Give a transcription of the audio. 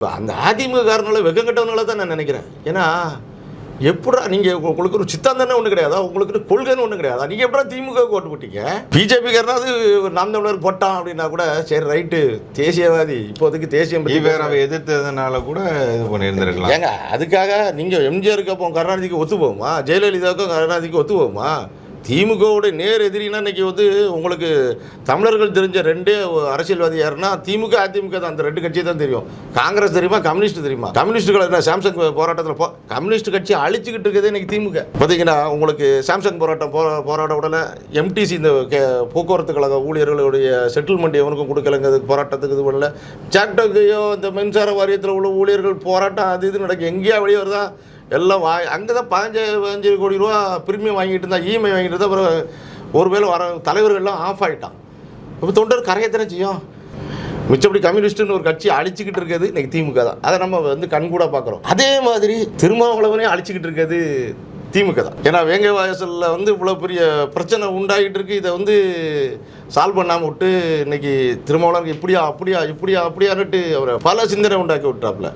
அந்த அதிமுக காரனால வெக்கம் கட்டவனால தான் நான் நினைக்கிறேன். ஏன்னா எப்படா நீங்கள் உங்களுக்கு ஒரு சித்தாந்தம்னு ஒன்று கிடையாதா, உங்களுக்கு கொள்கைன்னு ஒன்று கிடையாதா, நீங்கள் எப்படா திமுக ஓட்டு போட்டீங்க? பிஜேபி காரனாவது நாம் தமிழர் போட்டான் அப்படின்னா கூட சரி ரைட்டு, தேசியவாதி இப்போதைக்கு தேசியம் ஈவேராவை எதிர்த்ததுனால கூட இது பண்ணியிருந்திருக்கலாம். ஏங்க அதுக்காக நீங்கள் எம்ஜிஆருக்கு அப்போ கருணாநிதிக்கு ஒத்து போகுமா, ஜெயலலிதாவுக்கும் கருணாநிதிக்கு ஒத்து போகுமா? திமுகவோட நேர் எதிரினா இன்றைக்கி உங்களுக்கு தமிழர்கள் தெரிஞ்ச ரெண்டே அரசியல்வாதி யாருன்னா திமுக அதிமுக தான். அந்த ரெண்டு கட்சி தான் தெரியும். காங்கிரஸ் தெரியுமா, கம்யூனிஸ்ட் தெரியுமா? கம்யூனிஸ்டுகள் என்ன சாம்சங் போராட்டத்தில் கம்யூனிஸ்ட் கட்சி அழிச்சிக்கிட்டு இருக்கிறது இன்றைக்கி திமுக. பார்த்தீங்கன்னா உங்களுக்கு சாம்சங் போராட்டம் போராட உடனே எம்டிசி இந்த போக்குவரத்து கழக ஊழியர்களுடைய செட்டில்மெண்ட் எவனுக்கும் கொடுக்கலங்கிறதுக்கு போராட்டத்துக்கு இது பண்ணல. சாக்டோக்கையோ இந்த மின்சார வாரியத்தில் உள்ள ஊழியர்கள் போராட்டம் அது இது நடக்கும். எங்கேயா வெளியே வருதா எல்லாம் அங்கே தான் 15 கோடி ரூபா பிரிமியம் வாங்கிட்டு இருந்தா, இஎம்ஐ வாங்கிட்டு இருந்தால் அப்புறம் ஒருவேளை வர தலைவர்கள்லாம் ஆஃப் ஆகிட்டான். இப்போ தொண்டர் கரையத்தானே செய்யும். மிச்சப்படி கம்யூனிஸ்ட்டுன்னு ஒரு கட்சி அழிச்சிக்கிட்டு இருக்கிறது இன்றைக்கி திமுக தான். அதை நம்ம கண்கூட பார்க்குறோம். அதே மாதிரி திருமாவளவனே அழிச்சிக்கிட்டு இருக்கிறது திமுக தான். ஏன்னா வேங்கை வாசலில் இவ்வளோ பெரிய பிரச்சனை உண்டாகிட்டு இருக்கு. இதை சால்வ் பண்ணாமல் விட்டு இன்றைக்கி திருமாவளவனுக்கு இப்படியா அப்படியான்னுட்டு அவரை பல சிந்தனை உண்டாக்கி விட்டாப்புல.